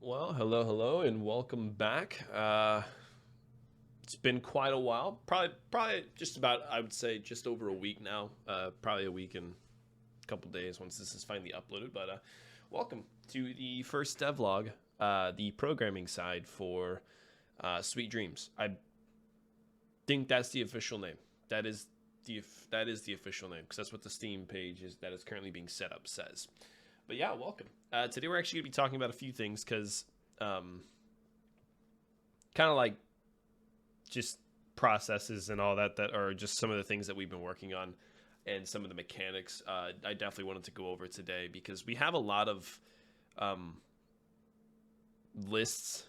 Well, hello, and welcome back. It's been quite a while. Probably just about, I would say, just over a week now. Probably a week and a couple days once this is finally uploaded. But welcome to the first devlog, the programming side for Sweet Dreams. I think that's the official name. That is the official name because that's what the Steam page is that is currently being set up says. But yeah, welcome. Today we're actually going to be talking about a few things because kind of like just processes and all that are just some of the things that we've been working on and some of the mechanics I definitely wanted to go over today because we have a lot of lists,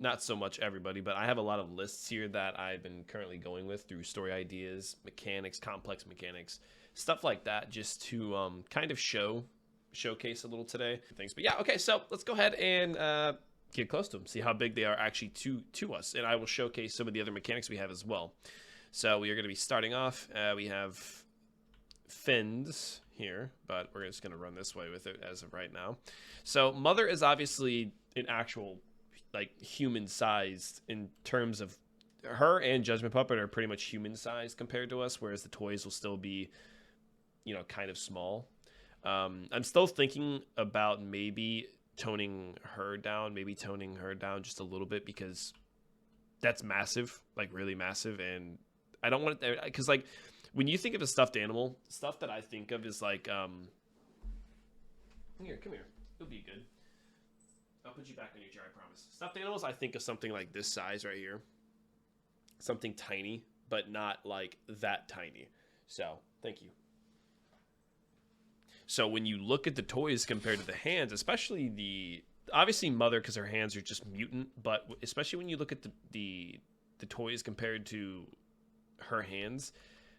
not so much everybody, but I have a lot of lists here that I've been currently going with through story ideas, mechanics, complex mechanics, stuff like that, just to kind of showcase a little today things. But yeah, okay, so let's go ahead and get close to them, see how big they are actually to us, and I will showcase some of the other mechanics we have as well. So we are going to be starting off, we have fins here, but we're just going to run this way with it as of right now. So Mother is obviously an actual like human sized in terms of her, and Judgment Puppet are pretty much human sized compared to us, whereas the toys will still be, you know, kind of small. I'm still thinking about maybe toning her down just a little bit because that's massive, like really massive, and I don't want it there because like when you think of a stuffed animal, stuff that I think of is like come here, it'll be good. I'll put you back on your chair, I promise. Stuffed animals, I think of something like this size right here, something tiny, but not like that tiny. So thank you. So when you look at the toys compared to the hands, especially obviously Mother, because her hands are just mutant, but especially when you look at the toys compared to her hands,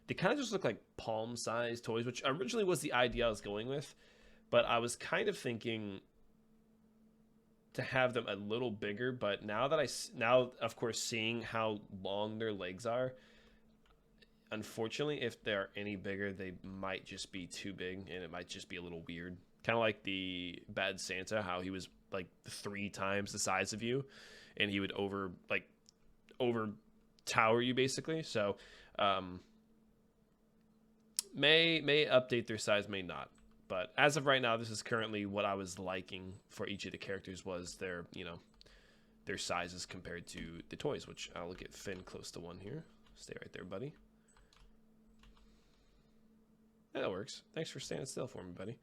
they kind of just look like palm-sized toys, which originally was the idea I was going with, but I was kind of thinking to have them a little bigger. But now of course seeing how long their legs are, unfortunately, if they're any bigger, they might just be too big, and it might just be a little weird. Kind of like the Bad Santa, how he was like 3 times the size of you, and he would over tower you basically. So, may update their size, may not. But as of right now, this is currently what I was liking for each of the characters was their their sizes compared to the toys. Which I'll look at Finn close to 1 here. Stay right there, buddy. That works. Thanks for standing still for me, buddy.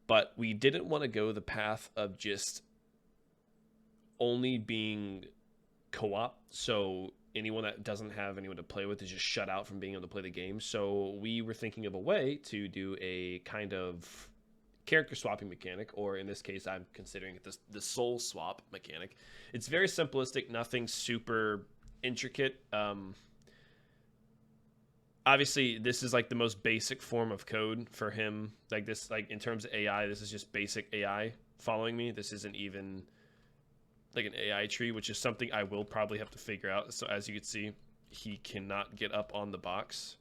But we didn't want to go the path of just only being co-op, so anyone that doesn't have anyone to play with is just shut out from being able to play the game. So we were thinking of a way to do a kind of character swapping mechanic, or in this case, I'm considering it the soul swap mechanic. It's very simplistic, nothing super intricate. Obviously this is like the most basic form of code for him, like this, like in terms of AI, this is just basic AI following me. This isn't even like an AI tree, which is something I will probably have to figure out. So as you can see, he cannot get up on the box,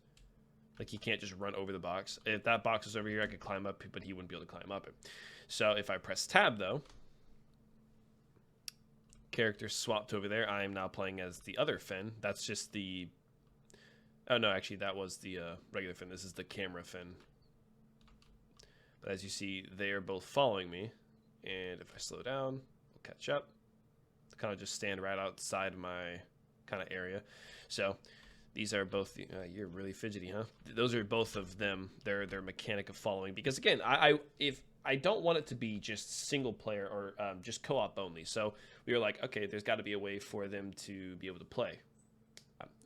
like he can't just run over the box. If that box was over here, I could climb up, but he wouldn't be able to climb up it. So if I press tab though, character swapped over there, I am now playing as the other Finn. That's just the oh no, actually that was the regular Finn. This is the camera Finn. But as you see, they are both following me. And if I slow down, we'll catch up. Kind of just stand right outside of my kind of area. So these are both you're really fidgety, huh? Those are both of them. Their mechanic of following. Because again, if I don't want it to be just single player or just co-op only. So we were like, okay, there's got to be a way for them to be able to play.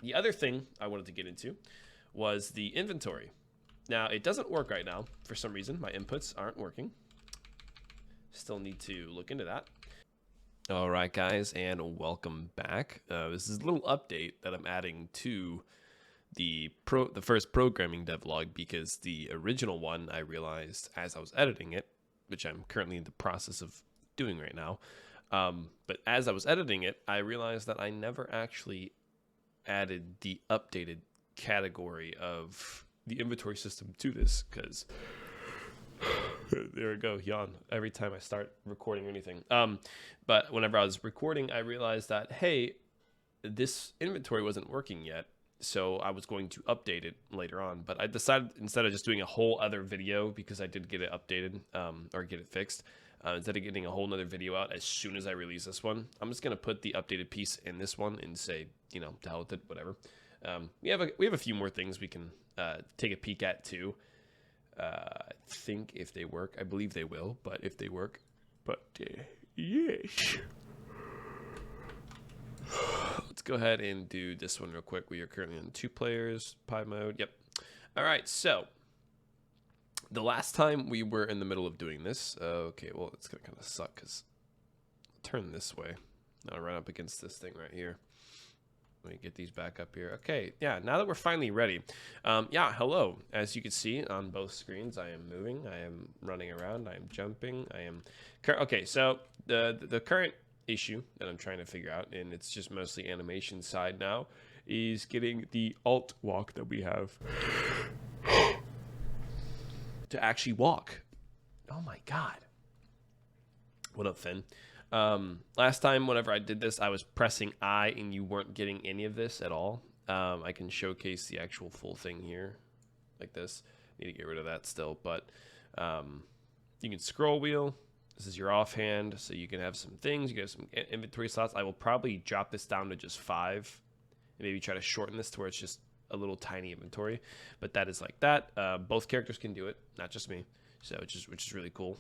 The other thing I wanted to get into was the inventory. Now, it doesn't work right now. For some reason, my inputs aren't working. Still need to look into that. All right, guys, and welcome back. This is a little update that I'm adding to the first programming devlog, because the original one I realized as I was editing it, which I'm currently in the process of doing right now. But as I was editing it, I realized that I never actually added the updated category of the inventory system to this, because There we go, yawn every time I start recording or anything. But whenever I was recording, I realized that, hey, this inventory wasn't working yet, so I was going to update it later on. But I decided, instead of just doing a whole other video, because I did get it updated, or get it fixed, instead of getting a whole nother video out as soon as I release this one, I'm just going to put the updated piece in this one and say, you know, to hell with it, whatever. We have a few more things we can take a peek at too. I think if they work, I believe they will, but if they work, but yes. Let's go ahead and do this one real quick. We are currently in 2 players, pie mode. Yep. All right, so the last time we were in the middle of doing this, okay, well, it's gonna kind of suck because turn this way. Now run up against this thing right here. Let me get these back up here. Okay, yeah, now that we're finally ready. Yeah, hello. As you can see on both screens, I am moving, I am running around, I am jumping, I am... Okay, so the current issue that I'm trying to figure out, and it's just mostly animation side now, is getting the alt walk that we have to actually walk. Oh my god. What up, Finn? Last time, whenever I did this, I was pressing I and you weren't getting any of this at all. I can showcase the actual full thing here like this. Need to get rid of that still, but you can scroll wheel. This is your offhand, so you can have some things. You can have some inventory slots. I will probably drop this down to just 5 and maybe try to shorten this to where it's just a little tiny inventory, but that is like that. Both characters can do it, not just me, so which is really cool.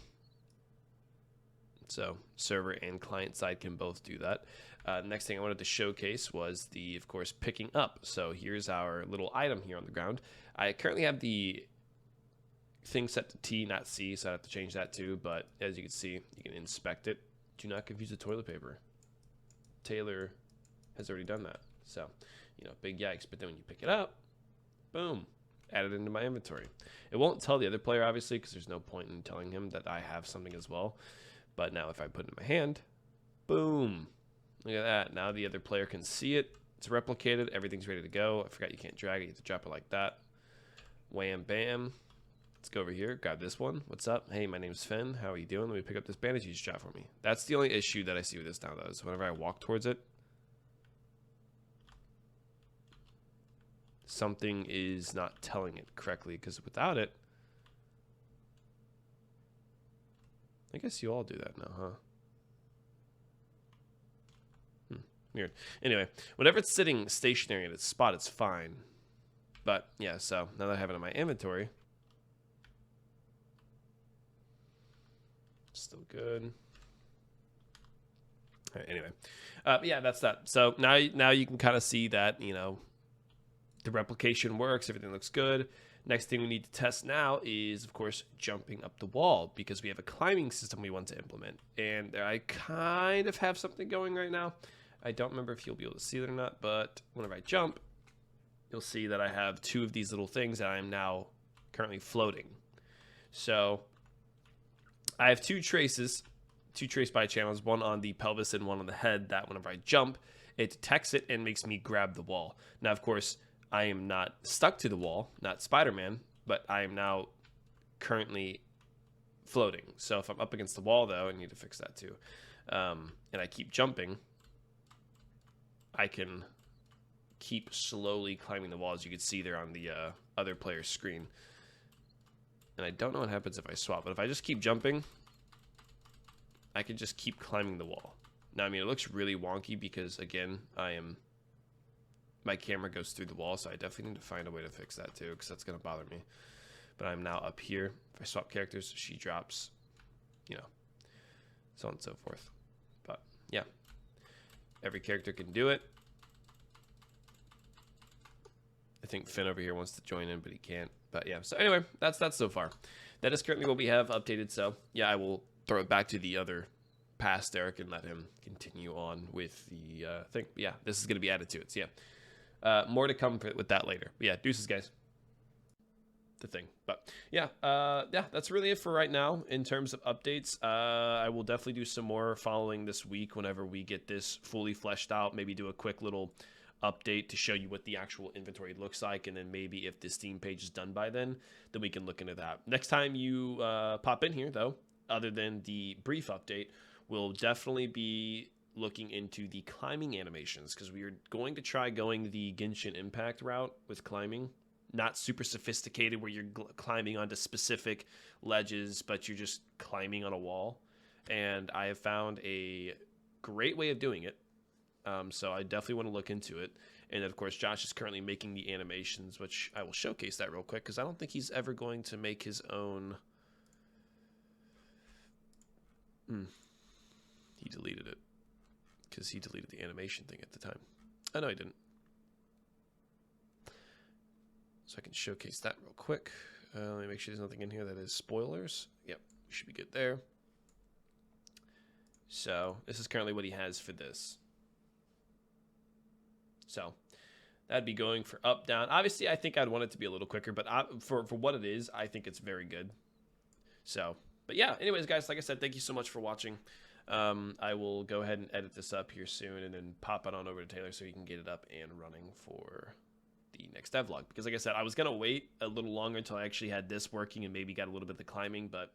So server and client side can both do that. Next thing I wanted to showcase was the, of course, picking up. So here's our little item here on the ground. I currently have the thing set to T, not C, so I have to change that too. But as you can see, you can inspect it. Do not confuse the toilet paper. Taylor has already done that. So, you know, big yikes. But then when you pick it up, boom, added into my inventory. It won't tell the other player, obviously, because there's no point in telling him that I have something as well. But now if I put it in my hand, boom, look at that. Now the other player can see it. It's replicated. Everything's ready to go. I forgot you can't drag it. You have to drop it like that. Wham, bam. Let's go over here. Grab this one. What's up? Hey, my name's Finn. How are you doing? Let me pick up this bandage you just dropped for me. That's the only issue that I see with this now, though, is whenever I walk towards it, something is not telling it correctly, because without it, I guess you all do that now, huh? Weird. Anyway, whenever it's sitting stationary at its spot, it's fine. But, yeah, so now that I have it in my inventory, still good. All right, anyway. Yeah, that's that. So now you can kind of see that, you know, the replication works. Everything looks good. Next thing we need to test now is, of course, jumping up the wall, because we have a climbing system we want to implement. And I kind of have something going right now. I don't remember if you'll be able to see it or not, but whenever I jump, you'll see that I have 2 of these little things that I am now currently floating. So I have 2 traces, 2 trace by channels, one on the pelvis and one on the head, that whenever I jump, it detects it and makes me grab the wall. Now, of course, I am not stuck to the wall, not Spider-Man, but I am now currently floating. So if I'm up against the wall, though, I need to fix that too. And I keep jumping, I can keep slowly climbing the wall, as you can see there on the other player's screen. And I don't know what happens if I swap, but if I just keep jumping, I can just keep climbing the wall. Now, I mean, it looks really wonky because, again, my camera goes through the wall, so I definitely need to find a way to fix that too, because that's going to bother me. But I'm now up here. If I swap characters, she drops, you know, so on and so forth. But, yeah. Every character can do it. I think Finn over here wants to join in, but he can't. But, yeah. So, anyway, that's so far. That is currently what we have updated. So, yeah, I will throw it back to the other past Eric and let him continue on with the thing. But, yeah, this is going to be added to it. So, yeah. More to come with that later. But yeah, deuces, guys. The thing. But yeah, yeah, that's really it for right now in terms of updates. I will definitely do some more following this week whenever we get this fully fleshed out. Maybe do a quick little update to show you what the actual inventory looks like, and then maybe if the Steam page is done by then we can look into that. Next time you pop in here, though, other than the brief update, we'll definitely be looking into the climbing animations, because we are going to try going the Genshin Impact route with climbing. Not super sophisticated where you're climbing onto specific ledges, but you're just climbing on a wall. And I have found a great way of doing it. So I definitely want to look into it. And of course, Josh is currently making the animations, which I will showcase that real quick, because I don't think he's ever going to make his own. He deleted it, because he deleted the animation thing at the time. Oh, no, he didn't. So I can showcase that real quick. Let me make sure there's nothing in here that is spoilers. Yep, we should be good there. So this is currently what he has for this. So that'd be going for up, down. Obviously, I think I'd want it to be a little quicker, but for what it is, I think it's very good. So, but yeah, anyways, guys, like I said, thank you so much for watching. I will go ahead and edit this up here soon and then pop it on over to Taylor so he can get it up and running for the next devlog. Because like I said, I was going to wait a little longer until I actually had this working and maybe got a little bit of the climbing, but